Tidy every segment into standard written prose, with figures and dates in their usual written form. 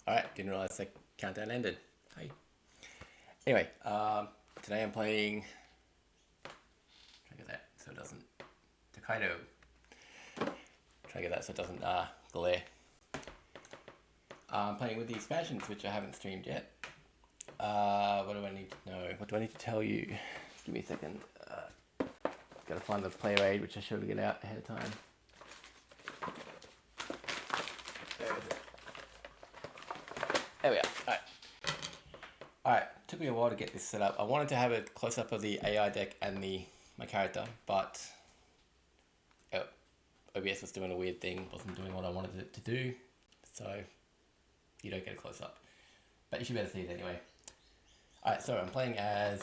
Alright, didn't realize the countdown ended. Hey. Anyway, today I'm playing. Try to get that so it doesn't. Tokaido. Try to get that so it doesn't glare. I'm playing with the expansions, which I haven't streamed yet. What do I need to know? What do I need to tell you? Give me a second. Gotta find the player aid, which I should get out ahead of time. There we are. Alright. Alright, took me a while to get this set up. I wanted to have a close-up of the AI deck and my character, but OBS was doing a weird thing, wasn't doing what I wanted it to do, so you don't get a close-up. But you should be able to see it anyway. Alright, so I'm playing as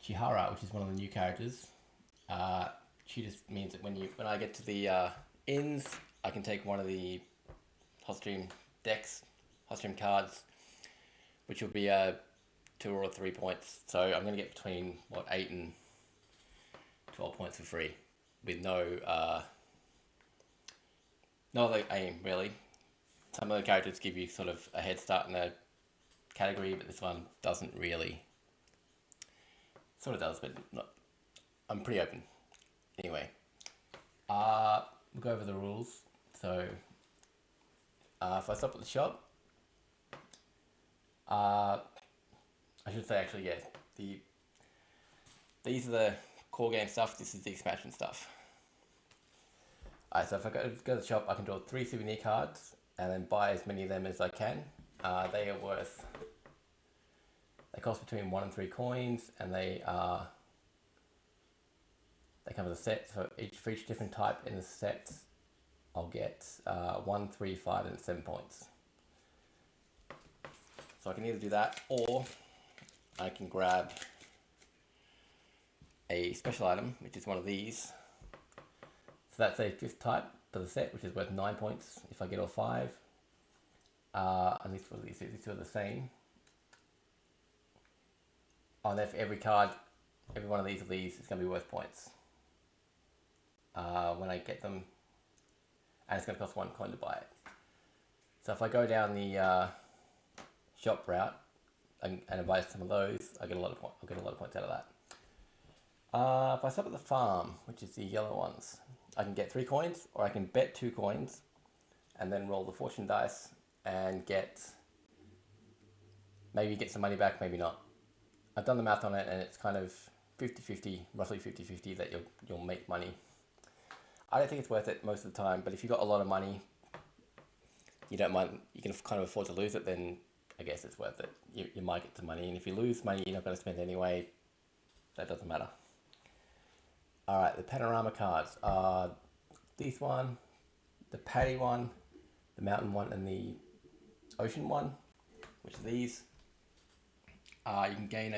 Chihara, which is one of the new characters. She just means that when I get to the inns, I can take one of the hot stream decks, hot stream cards, which will be 2 or 3 points. So I'm going to get between 8 and 12 points for free, with no other aim really. Some of the characters give you sort of a head start in a category, but this one doesn't really. Sort of does, but not. I'm pretty open. Anyway, we'll go over the rules. So, if I stop at the shop, I should say actually, yeah, these are the core game stuff. This is the expansion stuff. Alright, so if I go to the shop, I can draw 3 souvenir cards and then buy as many of them as I can. They cost between 1 and 3 coins, and they come with a set. So for each different type in the set, I'll get 1, 3, 5, and 7 points. So I can either do that, or I can grab a special item, which is one of these. So that's a 5th type for the set, which is worth 9 points if I get all 5. And these two are the same. And then for every card, every one of these is going to be worth points when I get them, and it's going to cost 1 coin to buy it. So if I go down the shop route and I buy some of those, I get a lot of points. I'll get a lot of points out of that. If I stop at the farm, which is the yellow ones, I can get 3 coins, or I can bet 2 coins, and then roll the fortune dice and maybe get some money back, maybe not. I've done the math on it, and it's kind of 50-50, roughly 50-50 that you'll make money. I don't think it's worth it most of the time, but if you've got a lot of money, you don't mind, you can kind of afford to lose it, then I guess it's worth it. You might get some money, and if you lose money you're not going to spend anyway, that doesn't matter. Alright, the panorama cards are this one, the paddy one, the mountain one, and the ocean one, which are these. You can gain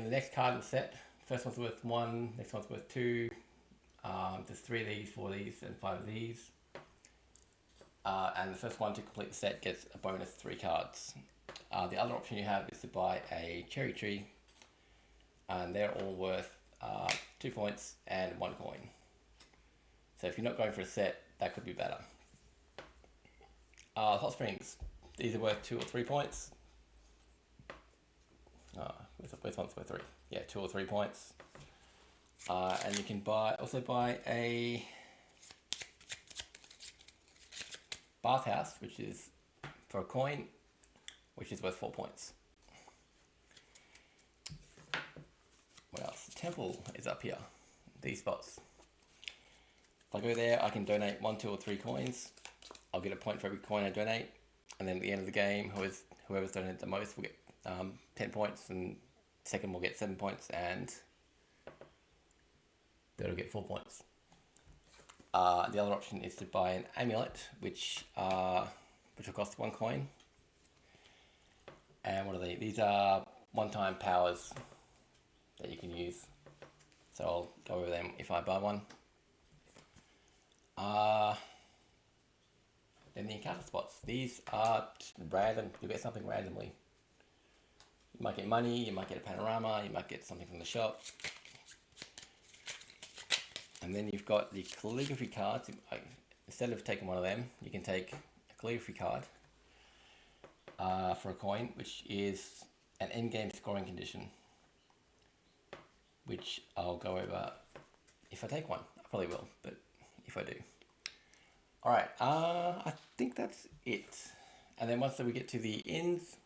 the next card in the set. First one's worth 1, next one's worth 2. There's 3 of these, 4 of these, and 5 of these. And the first one to complete the set gets a bonus 3 cards. The other option you have is to buy a cherry tree, and they're all worth 2 points and 1 coin. So if you're not going for a set, that could be better. Hot springs. These are worth 2 or 3 points. Which one's worth 3? Yeah, 2 or 3 points. And you can also buy a bathhouse, which is for a coin, which is worth 4 points. What else? The temple is up here. These spots. If I go there, I can donate 1, 2, or 3 coins. I'll get a point for every coin I donate. And then at the end of the game, whoever's donated the most will get 10 points, and second will get 7 points, and third will get 4 points. The other option is to buy an amulet, which will cost 1 coin. And what are they? These are one-time powers that you can use. So I'll go over them if I buy one. Then the encounter spots. These are random. You'll get something randomly. You might get money, you might get a panorama, you might get something from the shop. And then you've got the calligraphy cards. Instead of taking one of them, you can take a calligraphy card for a coin, which is an endgame scoring condition, which I'll go over if I take one. I probably will, but if I do. Alright, I think that's it. And then once we get to the ins,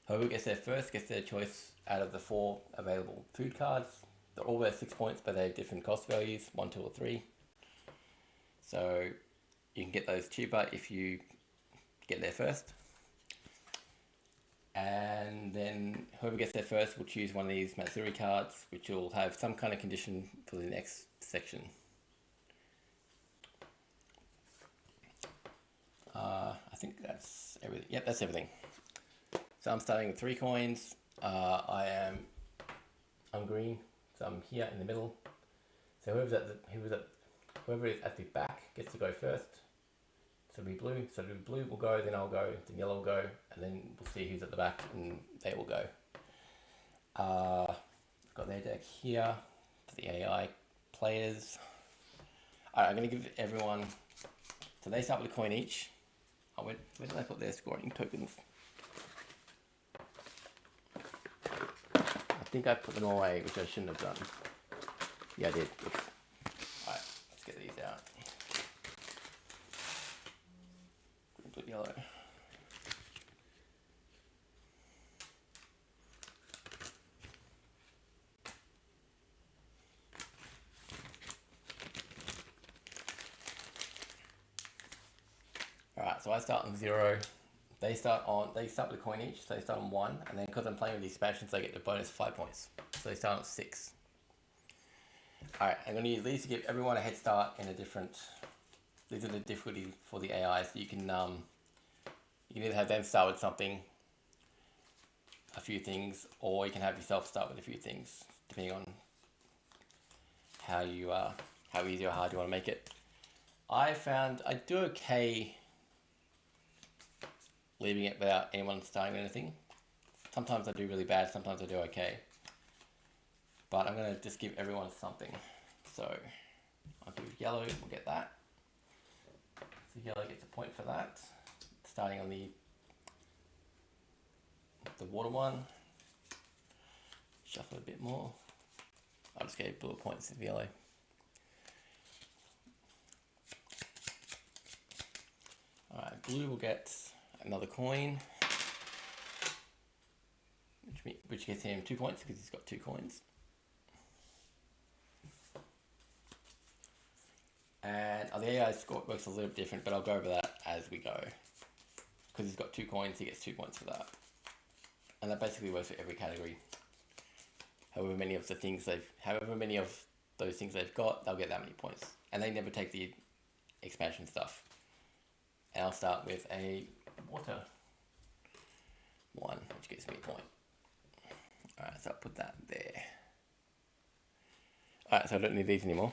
whoever gets there first gets their choice out of the 4 available food cards. They're all worth 6 points, but they have different cost values, 1, 2, or 3. So you can get those cheaper if you get there first. And then whoever gets there first will choose one of these Matsuri cards, which will have some kind of condition for the next section. I think that's everything. Yep, that's everything. So I'm starting with 3 coins. I'm green, so I'm here in the middle. So whoever is at the back gets to go first. So it'll be blue. So the blue will go, then I'll go, then yellow will go, and then we'll see who's at the back, and they will go. I've got their deck here for the AI players. Alright, I'm going to give everyone. So they start with a coin each. Oh, where did I put their scoring tokens? I think I put them away, which I shouldn't have done. Yeah, I did. Oops. Alright, let's get these out. Green, blue, yellow. Alright, so I start on 0. They start with a coin each, so they start on 1, and then because I'm playing with the expansions, they get the bonus 5 points. So they start on 6. Alright, I'm going to use these to give everyone a head start in a different. These are the difficulty for the AI, so you can either have them start with something, a few things, or you can have yourself start with a few things, depending on how easy or hard you want to make it. I found I do okay leaving it without anyone starting anything. Sometimes I do really bad, sometimes I do okay. But I'm going to just give everyone something. So I'll do yellow, we'll get that. So yellow gets a point for that. Starting on the water one. Shuffle a bit more. I'll just get bullet points of yellow. Alright, blue will get another coin, which gets him 2 points because he's got 2 coins. And the AI score works a little bit different, but I'll go over that as we go. Because he's got 2 coins, he gets 2 points for that. And that basically works for every category. However many of those things they've got, they'll get that many points. And they never take the expansion stuff. And I'll start with a water one, which gets me a point. Alright, so I'll put that there. Alright, so I don't need these anymore.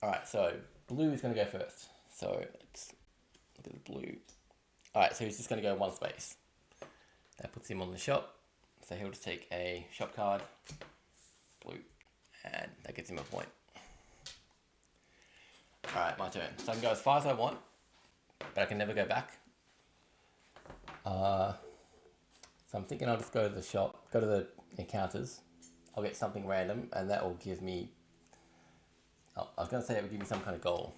Alright, so blue is going to go first. So let's look at the blue. Alright, so he's just going to go 1 space. That puts him on the shop. So he'll just take a shop card, blue, and that gets him a point. Alright, my turn. So I can go as far as I want, but I can never go back. So I'm thinking I'll just go to the shop, go to the encounters. I'll get something random, and that will give me. Oh, I was going to say it would give me some kind of goal.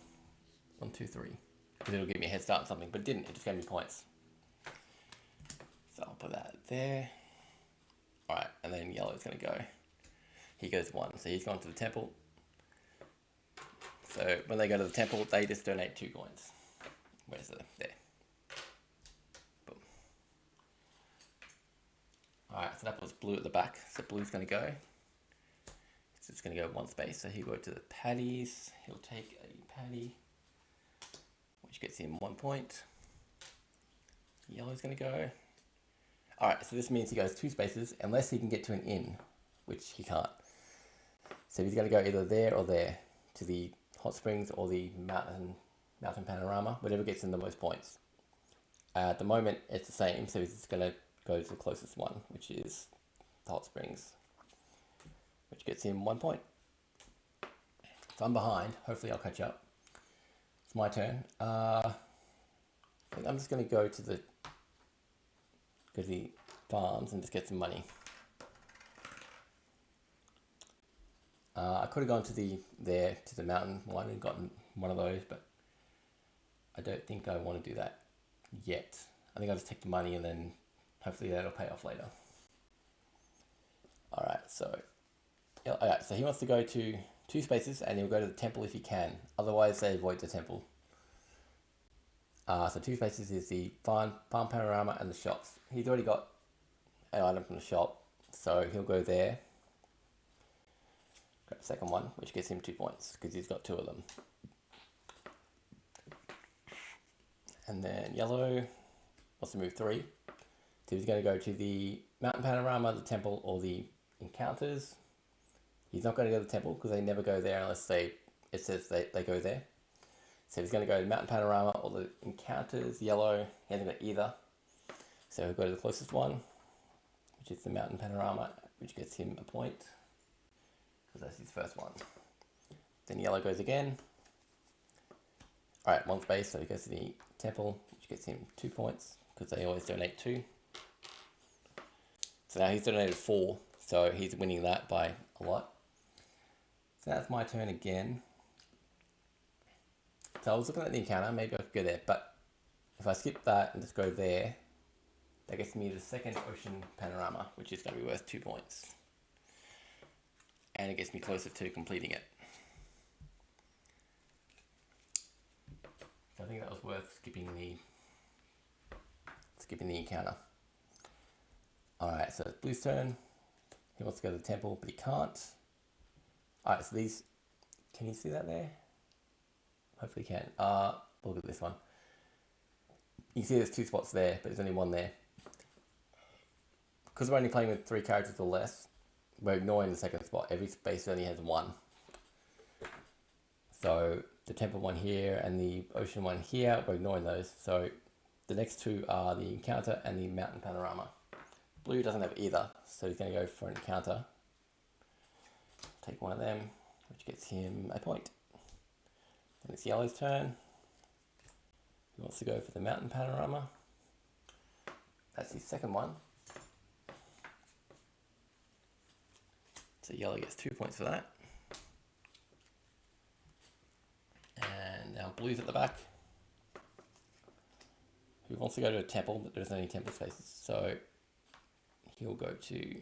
1, 2, 3. Because it'll give me a head start on something, but it didn't. It just gave me points. So I'll put that there. Alright, and then yellow's going to go. He goes 1, so he's gone to the temple. So when they go to the temple, they just donate 2 coins. Where's the. There. Boom. Alright, so that was blue at the back. So blue's going to go. So it's going to go 1 space. So he'll go to the paddies. He'll take a paddy, which gets him 1 point. Yellow's going to go. Alright, so this means he goes 2 spaces unless he can get to an inn, which he can't. So he's going to go either there or there to the hot springs or the mountain panorama, whatever gets him the most points. At the moment, it's the same, so he's just going to go to the closest one, which is the hot springs, which gets him 1 point. So I'm behind. Hopefully I'll catch up. It's my turn. I think I'm just going to go to the farms and just get some money. I could have gone to the mountain one and gotten one of those, but I don't think I want to do that yet. I think I'll just take the money and then hopefully that'll pay off later. Alright, so he wants to go to 2 spaces and he'll go to the temple if he can. Otherwise they avoid the temple. So 2 spaces is the farm panorama and the shops. He's already got an item from the shop, so he'll go there. Grab the second one, which gets him 2 points because he's got 2 of them. And then yellow wants to move 3. So he's going to go to the mountain panorama, the temple, or the encounters. He's not going to go to the temple because they never go there unless it says they go there. So he's going to go to mountain panorama or the encounters, yellow. He hasn't got either. So he'll go to the closest one, which is the mountain panorama, which gets him a point because that's his first one. Then yellow goes again. Alright, 1 space, so he goes to the temple, which gets him 2 points because they always donate 2. So now he's donated 4, so he's winning that by a lot. So that's my turn again. So I was looking at the encounter, maybe I could go there, but if I skip that and just go there, that gets me the second ocean panorama, which is going to be worth 2 points. And it gets me closer to completing it. So I think that was worth skipping the encounter. Alright, so it's Blue's turn. He wants to go to the temple, but he can't. Alright, so these... Can you see that there? Hopefully you can. Look at this one. You can see there's 2 spots there, but there's only 1 there. Because we're only playing with 3 characters or less, we're ignoring the second spot. Every space only has 1. So the temple one here and the ocean one here, we're ignoring those. So the next 2 are the encounter and the mountain panorama. Blue doesn't have either, so he's going to go for an encounter. Take one of them, which gets him a point. Then it's yellow's turn. He wants to go for the mountain panorama. That's his second one. So yellow gets 2 points for that. And now blue's at the back. Who wants to go to a temple, but there's only temple spaces. So he'll go to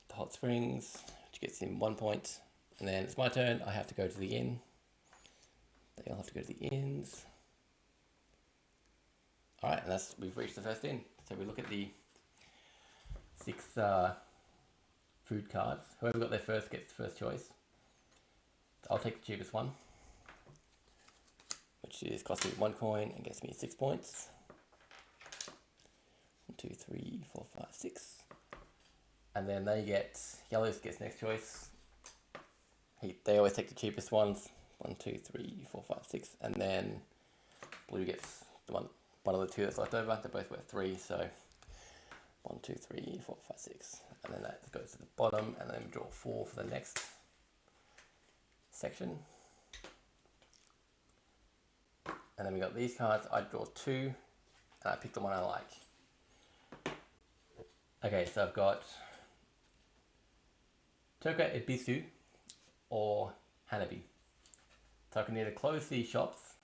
the hot springs, which gets him 1 point. And then it's my turn. I have to go to the inn. They all have to go to the inns. Alright, and we've reached the first inn. So we look at the 6 food cards. Whoever got there first gets the first choice. So I'll take the cheapest one, which is costing me 1 coin and gets me 6 points. 1, 2, 3, 4, 5, 6. And then yellows gets next choice. They always take the cheapest ones. 1, 2, 3, 4, 5, 6. And then blue gets the one of the 2 that's left over. They're both worth 3, so 1, 2, 3, 4, 5, 6. And then that goes to the bottom, and then we draw 4 for the next section. And then we got these cards. I draw 2, and I pick the one I like. Okay, so I've got Tokaido or Hanabi. So I can either close these shops,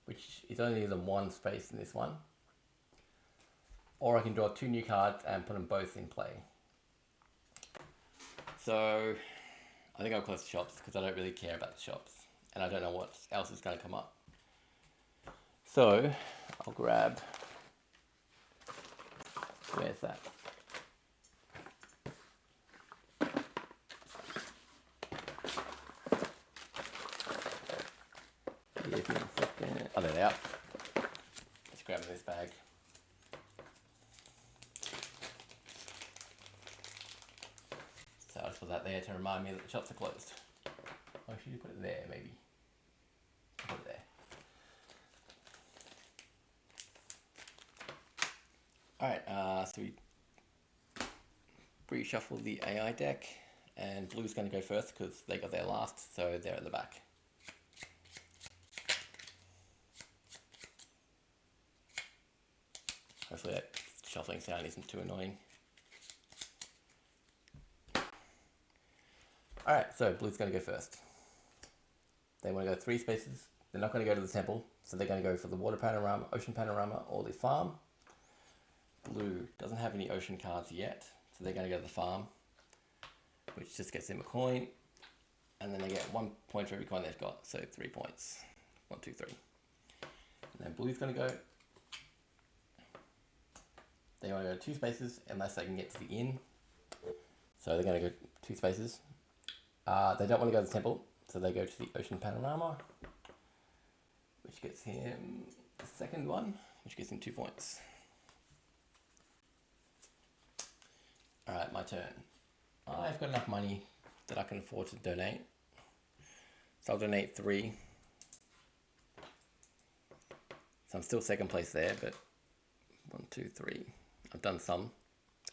which is only the 1 space in this one, or I can draw 2 new cards and put them both in play. So I think I'll close the shops because I don't really care about the shops and I don't know what else is going to come up. So I'll grab, where's that? Oh, there they are. Let's grab this bag. So I'll just put that there to remind me that the shops are closed. Oh, I should put it there, maybe. Put it there. Alright, so we reshuffle the AI deck, and blue's going to go first because they got there last, so they're at the back. Hopefully that shuffling sound isn't too annoying. Alright, so blue's going to go first. They want to go 3 spaces. They're not going to go to the temple, so they're going to go for the water panorama, ocean panorama, or the farm. Blue doesn't have any ocean cards yet, so they're going to go to the farm, which just gets them a coin, and then they get 1 point for every coin they've got, so 3 points. 1, 2, 3. And then blue's going to go. They want to go 2 spaces unless they can get to the inn, so they're going to go 2 spaces. They don't want to go to the temple, so they go to the ocean panorama, which gets him the second one, which gets him 2 points. Alright, my turn. I've got enough money that I can afford to donate, so I'll donate 3. So I'm still second place there, but 1, 2, 3. I've done some.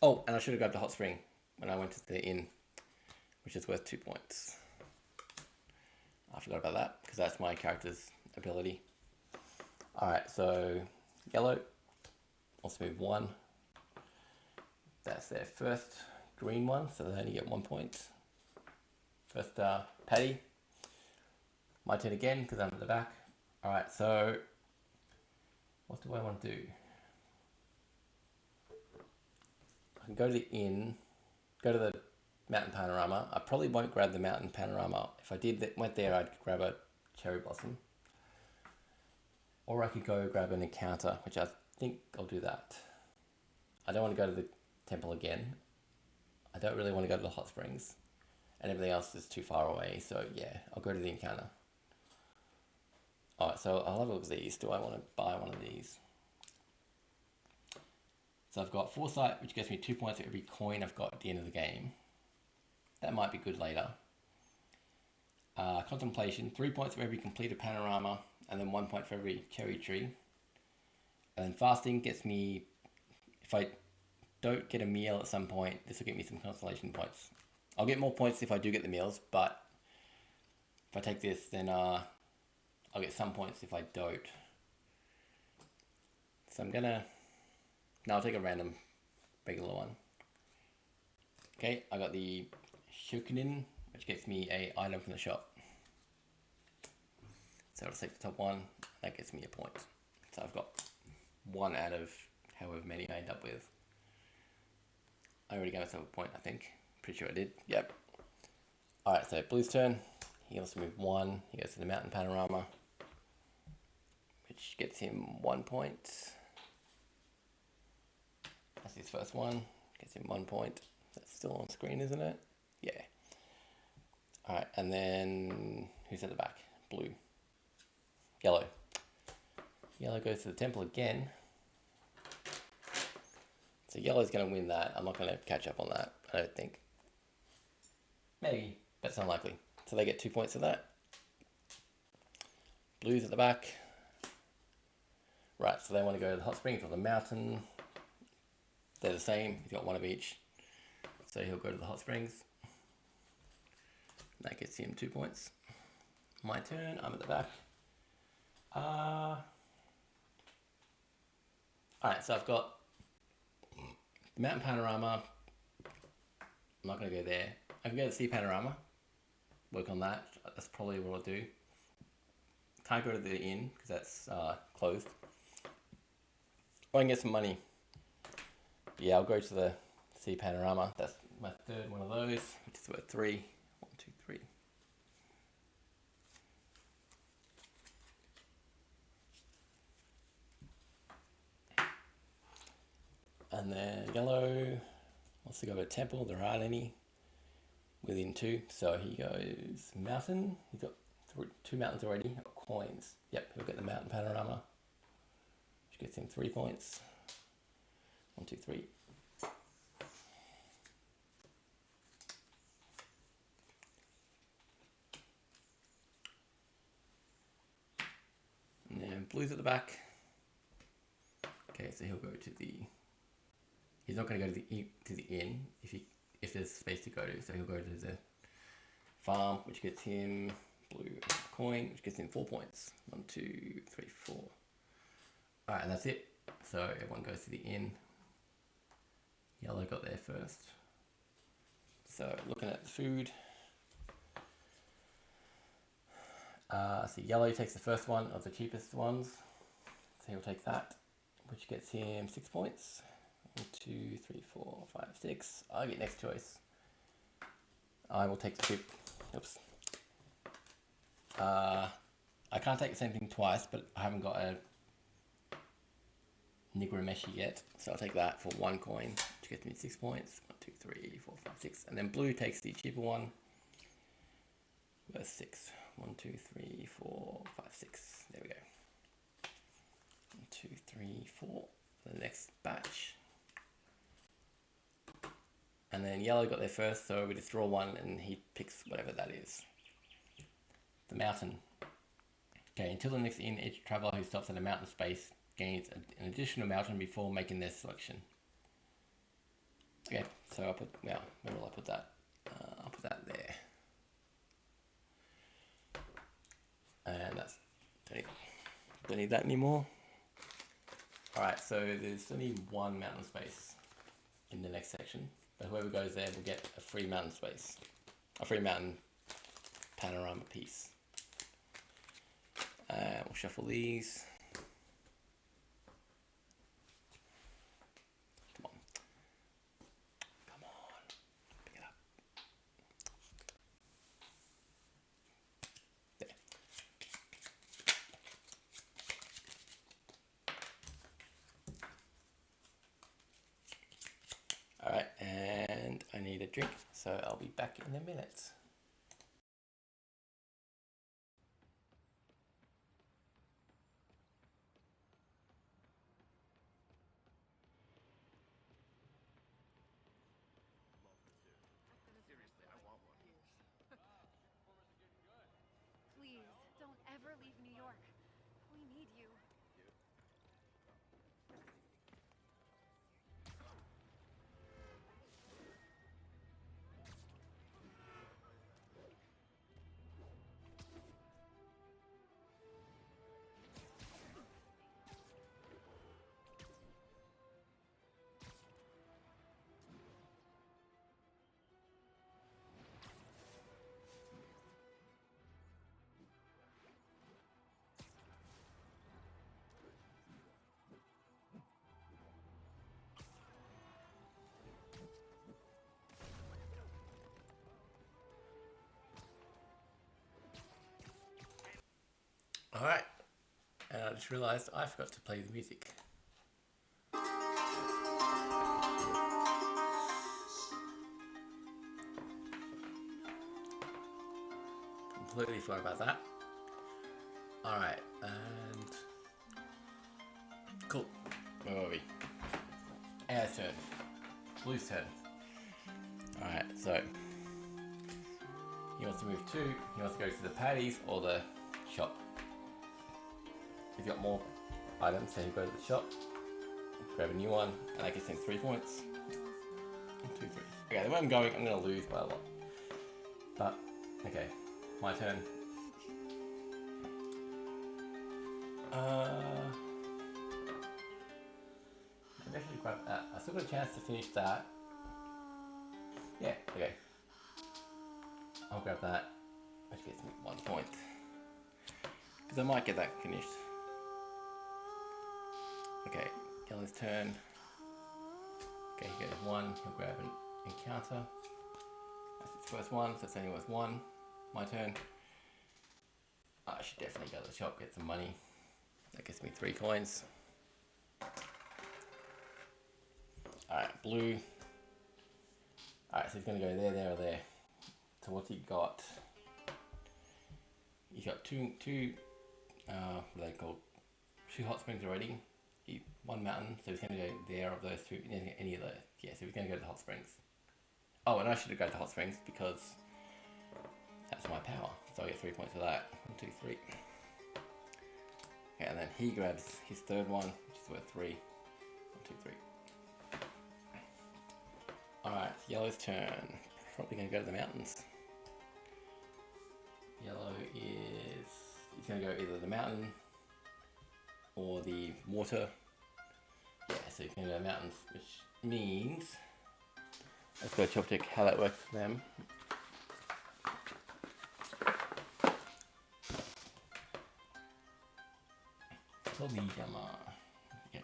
Oh, and I should have grabbed a hot spring when I went to the inn, which is worth 2 points. I forgot about that because that's my character's ability. Alright, so yellow also move 1. That's their first green one, so they only get 1 point. First Paddy. My turn again because I'm at the back. Alright, so what do I want to do? I can go to the inn, go to the mountain panorama. I probably won't grab the mountain panorama. If I went there, I'd grab a cherry blossom. Or I could go grab an encounter, which I think I'll do that. I don't want to go to the temple again. I don't really want to go to the hot springs. And everything else is too far away, so yeah, I'll go to the encounter. Alright, so I'll have a look at these. Do I want to buy one of these? So I've got Foresight, which gets me 2 points for every coin I've got at the end of the game. That might be good later. Contemplation, 3 points for every completed panorama, and then 1 point for every cherry tree. And then fasting gets me, if I don't get a meal at some point, this will get me some consolation points. I'll get more points if I do get the meals, but if I take this, then I'll get some points if I don't. So I'm gonna, no, I'll take a random regular one. Okay, I got the Shokunin, which gets me a item from the shop. So I'll take the top one, that gets me a point. So I've got 1 out of however many I end up with. I already gave myself a point, I think. Pretty sure I did. Yep. Alright, so blue's turn. He also moved 1. He goes to the mountain panorama, which gets him 1 point. That's his first one. Gets him 1 point. That's still on screen, isn't it? Yeah. Alright, and then who's at the back? Blue. Yellow. Yellow goes to the temple again. So yellow's going to win that. I'm not going to catch up on that, I don't think. Maybe, but it's unlikely. So they get 2 points for that. Blue's at the back. Right, so they want to go to the hot springs or the mountain. They're the same. He's got 1 of each. So he'll go to the hot springs. That gets him 2 points. My turn. I'm at the back. Alright, so I've got the mountain panorama. I'm not going to go there. I can go to the sea panorama. Work on that. That's probably what I'll do. Can't go to the inn because that's closed. Or I can get some money. But yeah, I'll go to the sea panorama. That's my third one of those, which is worth 3. 1, 2, 3. And then yellow wants to go to a temple. There aren't any within 2. So he goes mountain. He's got 2 mountains already. Coins. Yep, he'll get the mountain panorama, which gets him 3 points. 1, 2, 3. And then blue's at the back. Okay, so he'll go to the. He's not going to go to the inn if there's space to go to. So he'll go to the farm, which gets him blue coin, which gets him 4 points. 1, 2, 3, 4. All right, and that's it. so everyone goes to the inn. Yellow got there first. So looking at the food, so yellow takes the first one of the cheapest ones, so he'll take that, which gets him 6 points. 1, 2, 3, 4, 5, 6. I get next choice. I will take the chip. Oops. I can't take the same thing twice, but I haven't got a Nigrameshi yet, so I'll take that for 1 coin, which gets me 6 points. 1, 2, 3, 4, 5, 6. And then blue takes the cheaper one. Where's 6? 1, 2, 3, 4, 5, 6. There we go. 1, 2, 3, 4. The next batch. And then yellow got there first, so we just draw one and he picks whatever that is. The mountain. Okay, until the next inn, each traveller who stops at a mountain space gains an additional mountain before making their selection. Okay, so I'll put, well, where will I put that? I'll put that there. And that's, don't need that anymore. Alright, so there's only 1 mountain space in the next section, but whoever goes there will get a free mountain space, a free mountain panorama piece. We'll shuffle these. Come on. Come on. Pick it up. There. Alright, and I need a drink, so I'll be back in a minute. Please, don't ever leave New York. We need you. Alright, and I just realised I forgot to play the music. Completely forgot about that. Alright, and cool. Where were we? Air's turn. Blue's turn. Alright, so he wants to move 2. He wants to go to the Paddy's or the shop. If you've got more items, so you go to the shop, grab a new one, and that gets him 3 points. 1, 2, 3. Okay, the way I'm going, I'm going to lose by a lot. But, okay, my turn. Maybe I should grab that. I still got a chance to finish that. Yeah, okay. I'll grab that, which gets me 1 point. Because I might get that finished. Okay, yellow's turn. Okay, he goes 1, he'll grab an encounter. That's his first one, so it's only worth 1. My turn. I should definitely go to the shop, get some money. That gets me 3 coins. Alright, blue. Alright, so he's going to go there, there, or there. So what's he got? He's got two what are they called? 2 hot springs already. 1 mountain, so he's going to go there of those 2. He doesn't get any of those. Yeah, so he's going to go to the hot springs. Oh, and I should have gone to hot springs because that's my power. So I get 3 points for that. 1, 2, 3. Okay, and then he grabs his third one, which is worth 3. 1, 2, 3. Alright, yellow's turn. Probably going to go to the mountains. Yellow is... he's going to go either the mountain or the water. so you can go to mountains, which means let's go check how that works for them. Okay.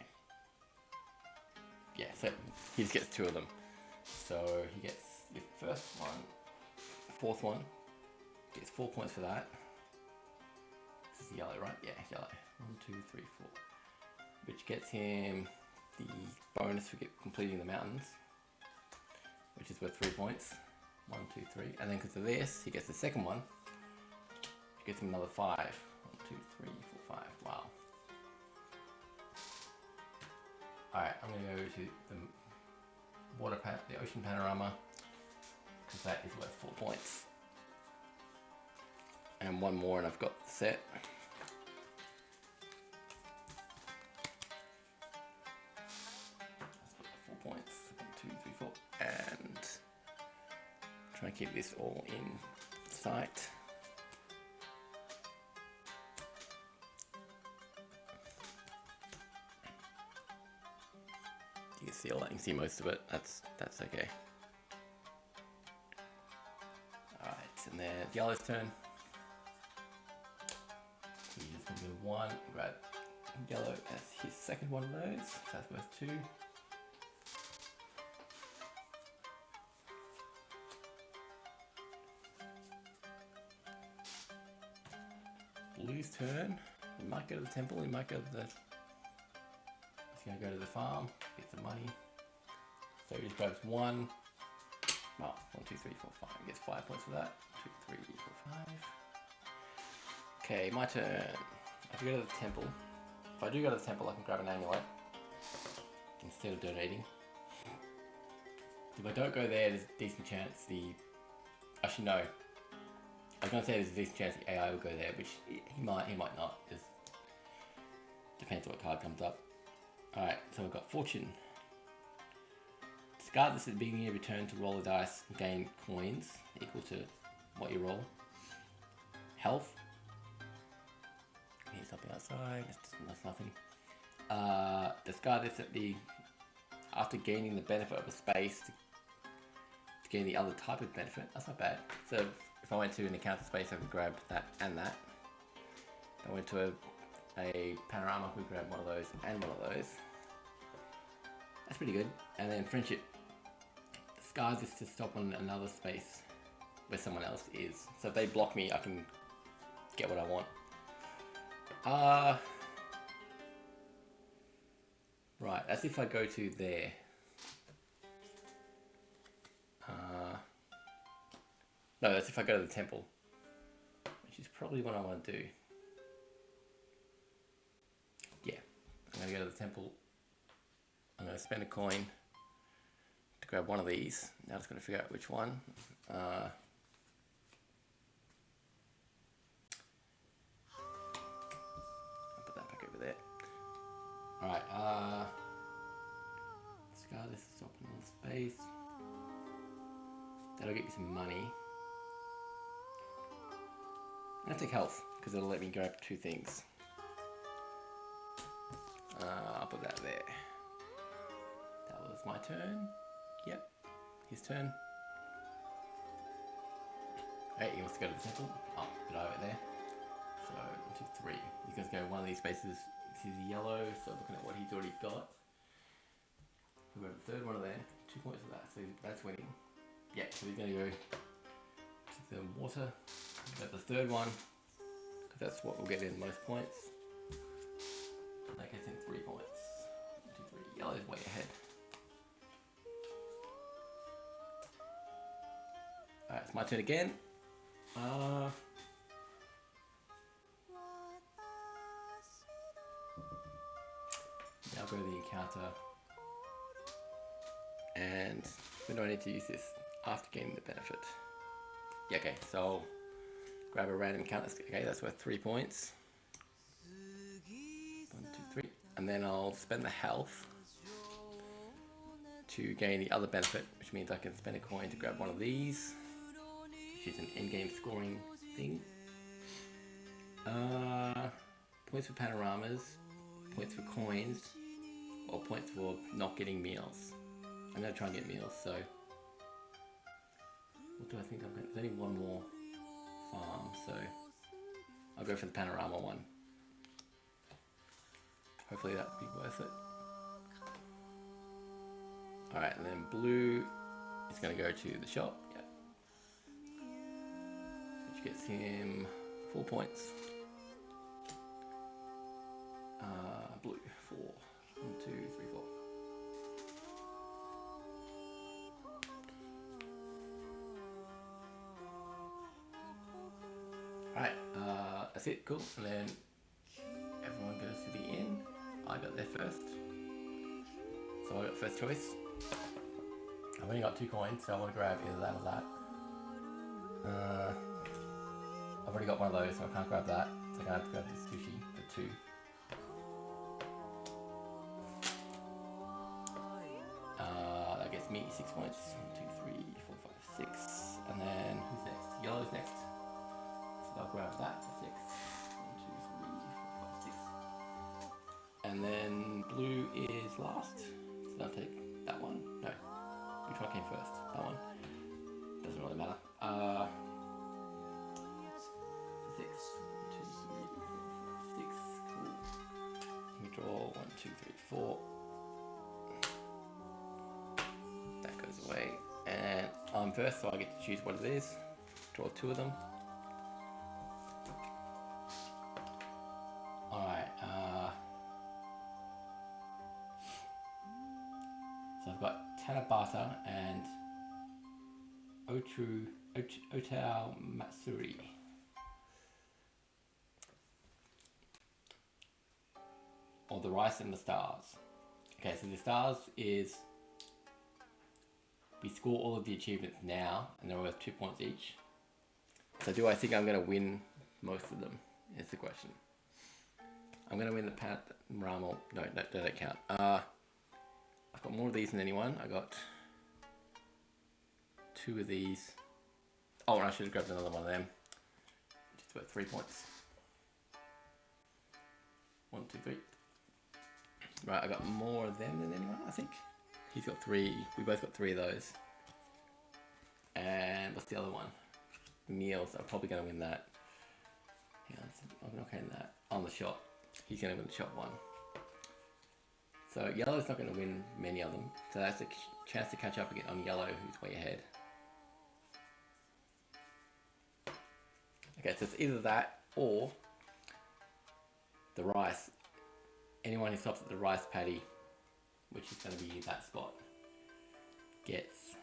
Yeah, so he just gets 2 of them. So he gets the first one, fourth one, gets 4 points for that. This is yellow, right? Yeah, yellow. 1, 2, 3, 4. Which gets him the bonus for completing the mountains, which is worth 3 points. 1, 2, 3. And then because of this, he gets the second one, which gets him another 5. 1, 2, 3, 4, 5. Wow. Alright, I'm going to go to the ocean panorama, because that is worth 4 points. And one more and I've got the set. That's 4 points. 1, 2, 3, 4. And try and keep this all in sight. You can see all that, you can see most of it, that's okay. Alright, and then yellow's turn. He's just going to do 1, grab yellow as his second one of those, so that's worth 2. Blue's turn, he might go to the temple, he might go to the... He's going to go to the farm, get some money. So he just grabs 1. Well, 1, 2, 3, 4, 5. He gets 5 points for that. 2, 3, 4, 5. Okay, my turn. I have to go to the temple. If I do go to the temple, I can grab an amulet instead of donating. If I don't go there, there's a decent chance Actually, no. I was going to say there's a decent chance the AI will go there, which he might not. Just depends what card comes up. Alright, so we've got Fortune. Discard this at the beginning of your turn to roll the dice and gain coins equal to what you roll. Health. Here's something outside, that's nothing. Discard this after gaining the benefit of a space to gain the other type of benefit. That's not bad. So if I went to an encounter space, I could grab that and that. If I went to a panorama, we grab one of those and one of those. That's pretty good. And then friendship. Discard this to stop on another space where someone else is. So if they block me, I can get what I want. Right, that's if I go to there. No, that's if I go to the temple, which is probably what I want to do. Yeah, I'm going to go to the temple. I'm going to spend a coin to grab one of these. Now I'm just going to figure out which one. I'll put that back over there. Alright, discard this to stop another space. That'll get me some money. I'm going to take health, because it'll let me grab 2 things. I'll put that there. That was my turn. Yep, his turn. Hey, he wants to go to the temple. Oh, put it over there. So, 1, 2, 3. He's going to go one of these spaces. This is yellow, so looking at what he's already got. We've got the third one of there. 2 points for that, so that's winning. Yeah, so he's going to go to the water. Got the third one, because that's what will get in most points. That gets in 3 points. 1, 2, 3. Yellow's way ahead. Alright, it's my turn again. Now I'll go to the encounter. And when do I need to use this? After gaining the benefit. Yeah, okay, so grab a random encounter. Okay, that's worth 3 points. 1, 2, 3. And then I'll spend the health to gain the other benefit, which means I can spend a coin to grab one of these, which is an in-game scoring thing. Points for panoramas, points for coins, or points for not getting meals. I'm gonna try and get meals, so what do I think I'm gonna, there's only one more farm, so I'll go for the panorama one. Hopefully that'll be worth it. Alright, and then blue is gonna go to the shop, yeah. Which gets him 4 points. Blue, 4. 1, 2, 3, 4. Alright, that's it, cool. And then everyone goes to the inn. I got there first. So I got first choice. I've only got 2 coins, so I want to grab either that or that. I've already got one of those, so I can't grab that. So I'm going to have to grab this sushi for 2. That gets me 6 points. 1, 2, 3, 4, 5, 6. And then who's next? Yellow's next. So I'll grab that for 6. 1, 2, 3, 4, 5, 6. And then blue is last. So I'll take that one. No. Which one came first? That one. Doesn't really matter. 6. 1, 2, 3, 4, 5, 6. Cool. Let me draw 1, 2, 3, 4. That goes away. And I'm first, so I get to choose what it is. Draw 2 of them. Alright, so I've got Tanabata and Otao Matsuri. Or the rice and the stars. Okay, so the stars is we score all of the achievements now, and they're worth 2 points each. So do I think I'm going to win most of them, is the question. I'm going to win the panorama. No, that don't count. I've got more of these than anyone. I got 2 of these. Oh, and I should have grabbed another one of them. Just worth 3 points. 1, 2, 3. Right, I got more of them than anyone, I think. He's got 3. We both got 3 of those. And what's the other one? Meals. I'm probably going to win that. Hang on, I'm not getting that. On the shop. He's going to win the shop one. So yellow's not going to win many of them. So that's a chance to catch up again on yellow, who's way ahead. Okay, so it's either that or the rice. Anyone who stops at the rice paddy, which is going to be that spot, gets.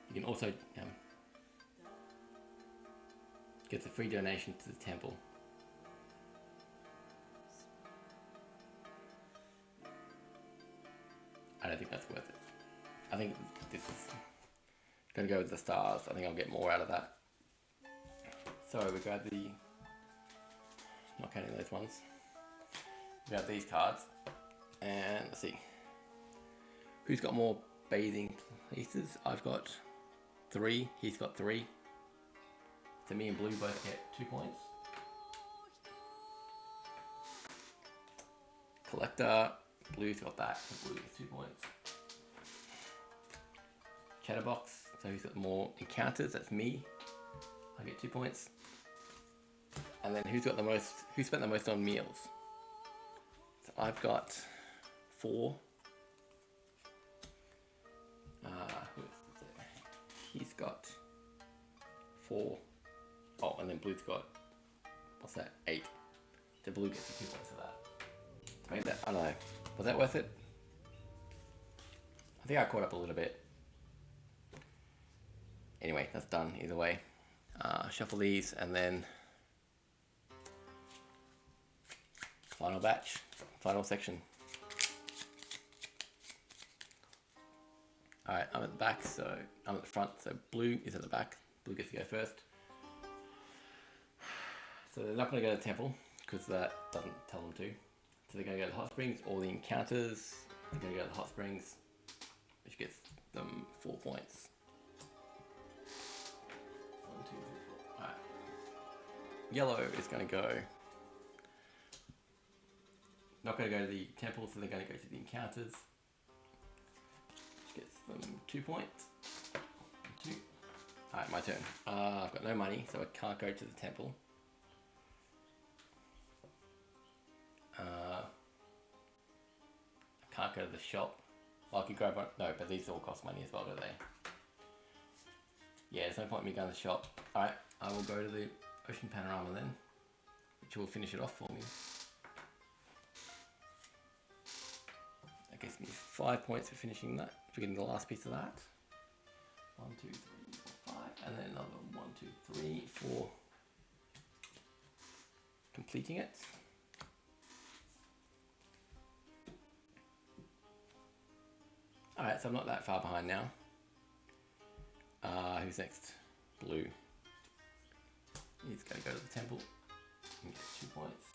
You can also gets a free donation to the temple. I don't think that's worth it. I think this is going to go with the stars. I think I'll get more out of that. So we grab the, not counting those ones. We grab these cards, and let's see. Who's got more bathing places? I've got 3. He's got 3. So me and blue both get 2 points. Collector, blue's got that. So blue gets 2 points. Chatterbox, so he's got more encounters. That's me. I get 2 points. And then who's got the most? Who spent the most on meals? So I've got 4. Who is it? He's got 4. Oh, and then blue's got, what's that? 8. So blue gets 2 points for that. To make that, I don't know. Was that worth it? I think I caught up a little bit. Anyway, that's done either way. Shuffle these and then final batch, final section. Alright, I'm at the back, so I'm at the front, so blue is at the back. Blue gets to go first. So they're not going to go to the temple, because that doesn't tell them to. So they're going to go to the hot springs, all the encounters, they're going to go to the hot springs, which gets them 4 points. 1, 2, 3, 4. Alright. Yellow is going to go not going to go to the temple, so they're going to go to the encounters. Which gets them 2 points. 2. Alright, my turn. I've got no money, so I can't go to the temple. I can't go to the shop. Well, I could grab one. No, but these all cost money as well, don't they? Yeah, there's no point in me going to the shop. Alright, I will go to the ocean panorama then, which will finish it off for me. That gives me 5 points for finishing that, for getting the last piece of that. 1, 2, 3, 4, 5, and then another 1, 2, 3 for completing it. Alright, so I'm not that far behind now. Who's next? Blue. He's going to go to the temple and get 2 points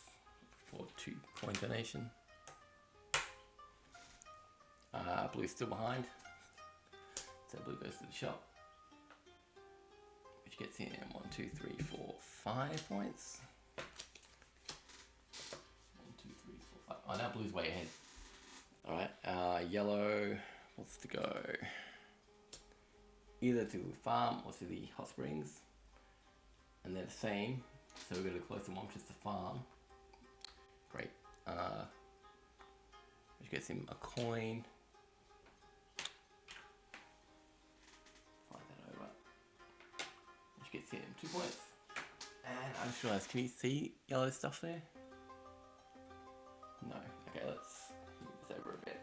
for 2 coin donation. Blue's still behind, so blue goes to the shop, which gets him 1, 2, 3, 4, 5 points. 1, 2, 3, 4, 5. Oh, now blue's way ahead. Alright, yellow wants to go either to the farm or to the hot springs, and they're the same, so we're going to the closer one, which is the farm. Great. Which gets him a coin. Find that over. Which gets him 2 points. And I just realised, can you see yellow stuff there? No. Okay, let's move this over a bit.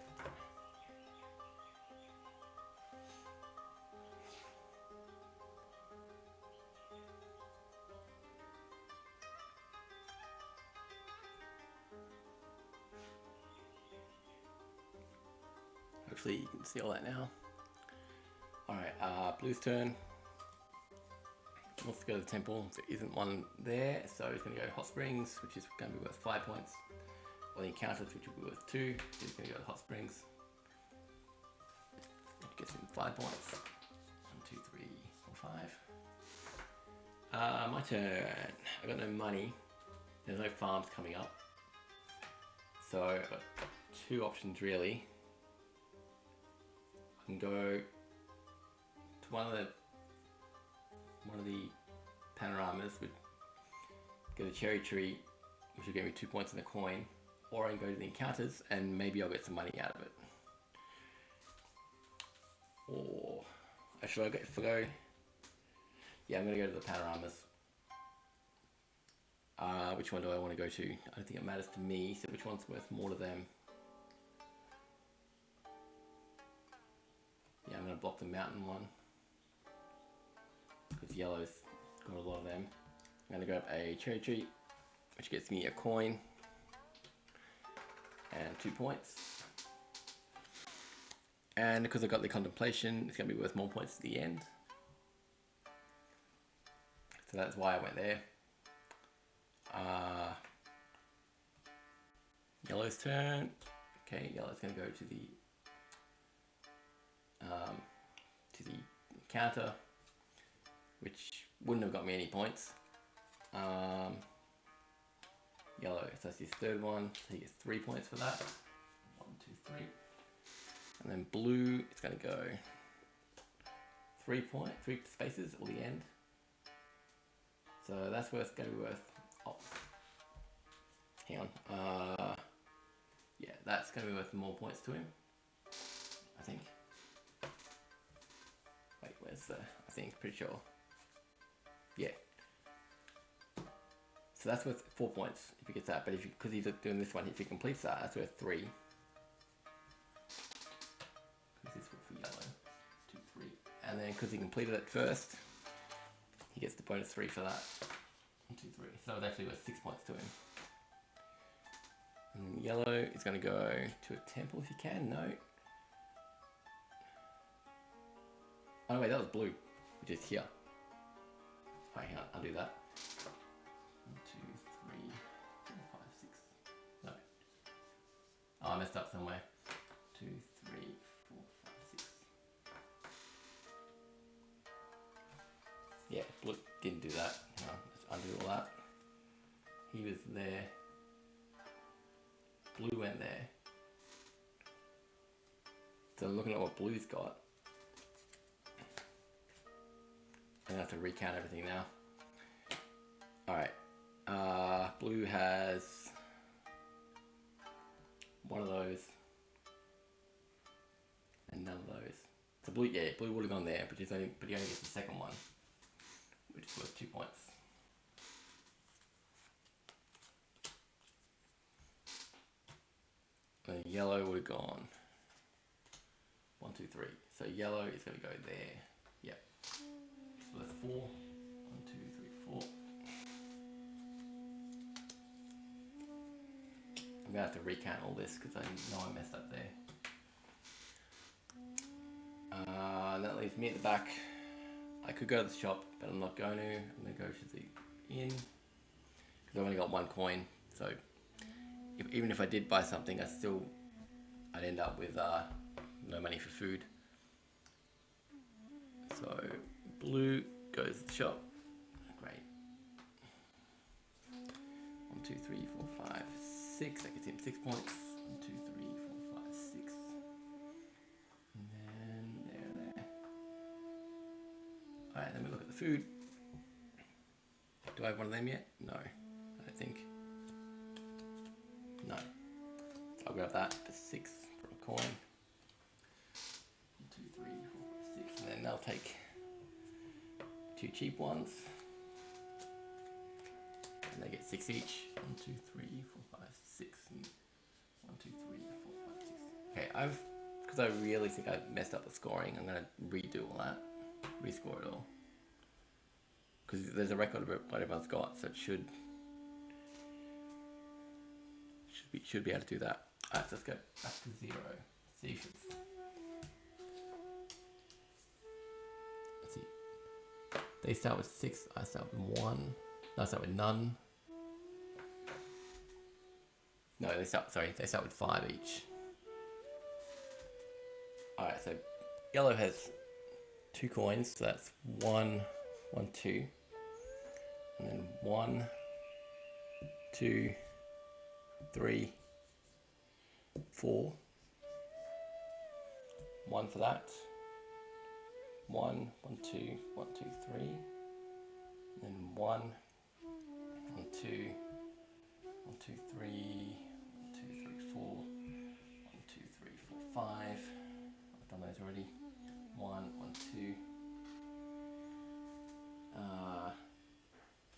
Hopefully you can see all that now. Alright, blue's turn. He wants to go to the temple. There isn't one there, so he's going to go to hot springs, which is going to be worth 5 points. Or the encounters, which will be worth 2. So he's going to go to hot springs. Which gets him 5 points. 1, 2, 3, 4, 5. My turn. I've got no money. There's no farms coming up. So I've got 2 options really. I can go to one of the panoramas, would get a cherry tree, which will give me 2 points and a coin, or I can go to the encounters and maybe I'll get some money out of it. Or should I go? Yeah, I'm gonna go to the panoramas. Which one do I want to go to? I don't think it matters to me. So which one's worth more to them? Yeah, I'm going to block the mountain one, because yellow's got a lot of them. I'm going to grab a cherry tree, which gets me a coin and 2 points. And because I got the contemplation, it's going to be worth more points at the end. So that's why I went there. Yellow's turn. Okay, yellow's going to go to the counter, which wouldn't have got me any points. Yellow, so that's his third one, so he gets 3 points for that. 1, 2, 3. And then blue, it's going to go 3 spaces or the end. So that's going to be worth. Oh, hang on. Yeah, that's going to be worth more points to him, I think. Wait, where's the? I think, pretty sure. Yeah. So that's worth 4 points if he gets that. But because he's doing this one, if he completes that, that's worth 3. Because this worth for yellow. 2, 3. And then because he completed it first, he gets the bonus 3 for that. 1, 2, 3. So it's actually worth 6 points to him. And yellow is going to go to a temple if he can. No. Oh wait, that was blue, which is here. Wait, hang on, I'll do that. 1, 2, 3, 4, 5, 6. No. Oh, I messed up somewhere. 2, 3, 4, 5, 6. Yeah, blue didn't do that. Hang on, let's undo all that. He was there. blue went there. So looking at what blue's got, I'm gonna have to recount everything now. Alright, blue has one of those and none of those. So blue, yeah, blue would have gone there, but he only gets the second one, which is worth 2 points. And yellow would have gone 1, 2, 3. So yellow is going to go there. Yep. So that's 4. 1, 2, 3, 4. I'm going to have to recount all this because I know I messed up there. That leaves me at the back. I could go to the shop, but I'm not going to. I'm going to go to the inn because I've only got 1 coin. So even if I did buy something, I'd end up with no money for food. So blue goes to the shop. Great. 1, 2, 3, 4, 5, 6. That gets him 6 points. 1, 2, 3, 4, 5, 6. And then there. Alright, then we look at the food. Do I have one of them yet? No, I don't think. No. So I'll grab that for 6 for a coin. 1, 2, 3, 4, 5, 6. And then they'll take 2 cheap ones. And they get 6 each. 1, 2, 3, 4, 5, 6. And 1, 2, 3, 4, 5, 6. Okay, because I really think I messed up the scoring, I'm going to redo all that. Rescore it all. Because there's a record of what everyone's got, so it should be able to do that. Alright, so let's go back to 0. See if it's... Let's see. They start with 6, I start with 1. No, I start with none. No, they start with 5 each. Alright, so yellow has 2 coins, so that's 1, 1, 2. And then 1, 2, 3, 4. 1 for that. 1, 1, 2, 1, 2, 3. And then 1, 1, 2, 1, 2, 3, 1, 2, 3, 4. 1, 2, 3, 4, 5. I've done those already. 1, 1, 2.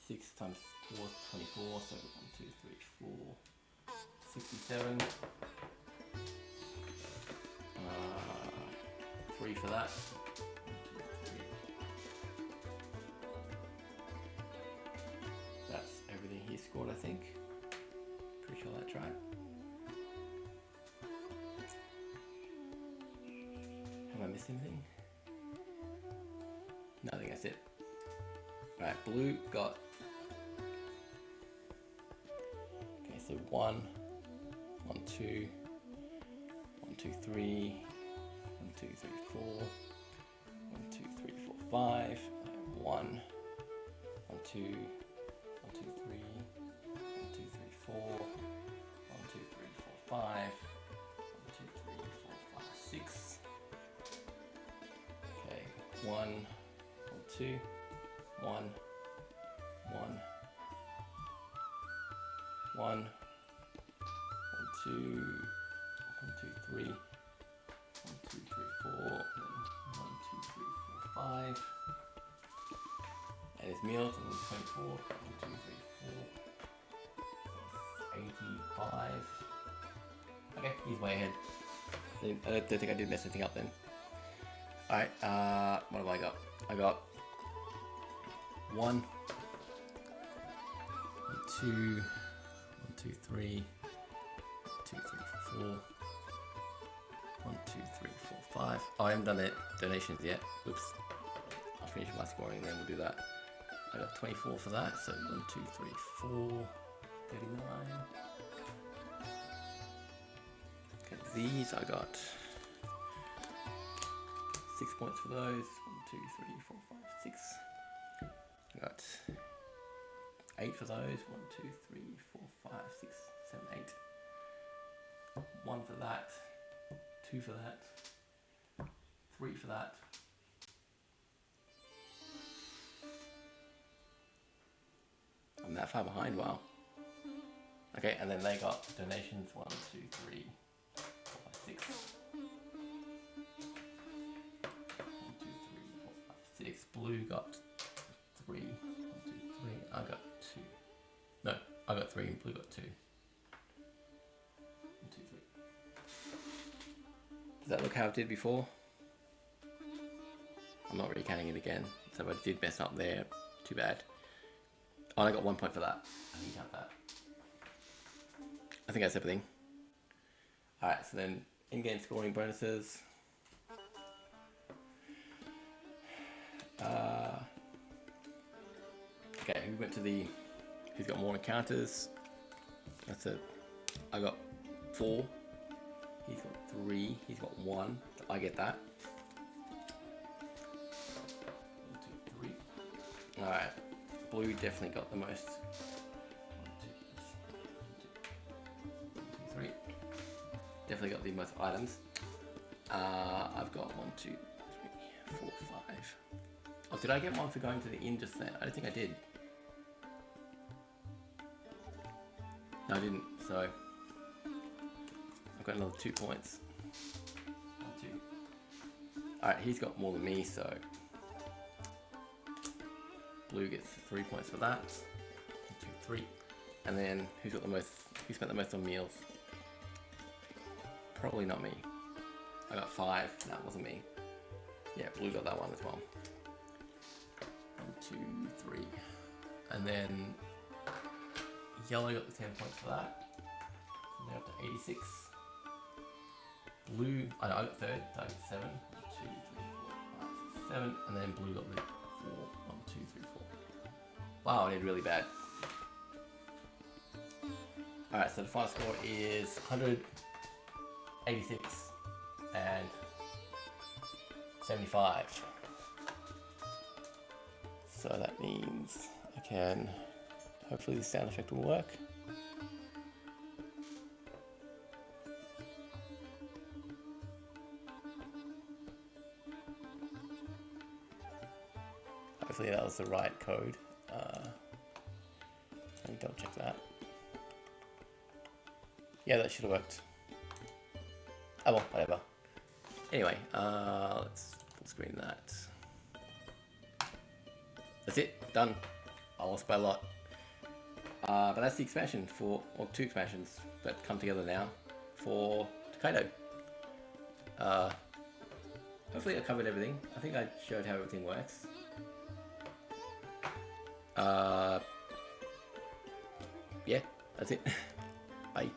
6 times 4 is 24, so 1, 2, 3, 4, 67. 3 for that. 1, 2, 3. That's everything he scored, I think. Pretty sure that's right. Have I missed anything? No, I think that's it. Alright, blue got... Okay, so 1, 1, 2, 1, 2, 3, 1, 2, 3, 4, 1, 2, 3, 4, 5, 1, 1, 2, 1, 2, 3, 1, 2, 3, 4, 1, 2, 3, 4, 5, 1, 2, 3, 4, 5, 6. Okay, 1, 1, 2, 1, 1, 1, 1, 2, 1, 2, 3, 1, 2, 3, 4, and 1, 2, 3, 4, 5. And his meals, and 24, 1, 2, 3, 4, 85. Okay, he's way ahead. I don't think I did mess anything up then. Alright, what have I got? I got 1, 2, 1, 2, 3, 2, 3, 4, 1, 2, 3, 4, 5. Oh, I haven't done the donations yet. Oops. I'll finish my scoring and then we'll do that. I got 24 for that, so 1, 2, 3, 4, 39. Okay, these I got 6 points for those. 1, 2, 3, 4, 5, 6. I got 8 for those. 1, 2, 3, 4, 5, 6, 7, 8. 1 for that, 2 for that, 3 for that. I'm that far behind, wow. Okay, and then they got donations 1, 2, 3, 4, 5, 6. 1, 2, 3, 4, 5, 6. Blue got 3. 1, 2, 3. I got 2. No, I got 3 and blue got 2. 1, 2, 3. Does that look how it did before? I'm not really counting it again, so I did mess up there. Too bad. Oh, I got 1 point for that. I didn't count that. I think that's everything. Alright, so then in-game scoring bonuses. Okay, who went to the... Who's got more encounters? That's it. I got 4. He's got 3. He's got 1. I get that. 1, 2, 3. Alright. Blue definitely got the most. 1, 2, 3. Definitely got the most items. I've got 1, 2, 3, 4, 5. Oh, did I get 1 for going to the inn just then? I don't think I did. No, I didn't. So I've got another 2 points. 1, 2. Alright, he's got more than me, so Blue gets 3 points for that. 1, 2, 3. And then who's got the most? Who spent the most on meals? Probably not me. I got 5. That wasn't me. Yeah, Blue got that one as well. 1, 2, 3. And then Yellow got the 10 points for that. So they're up to 86. Blue, I got 3rd, so I got 7. 1, 2, 3, 4, 5, 6, 7. And then Blue got the 4. 1, 2, 3, 4. Wow, I did really bad. Alright, so the final score is 186 and 75. So that means I can, hopefully the sound effect will work. Hopefully that was the right code. Let me double check that. Yeah, that should have worked. Oh well, whatever. Anyway, let's full screen that. That's it, done. I lost by a lot. But that's the expansion for, or 2 expansions that come together now for Tokaido. Hopefully I covered everything. I think I showed how everything works. Yeah, that's it. Bye.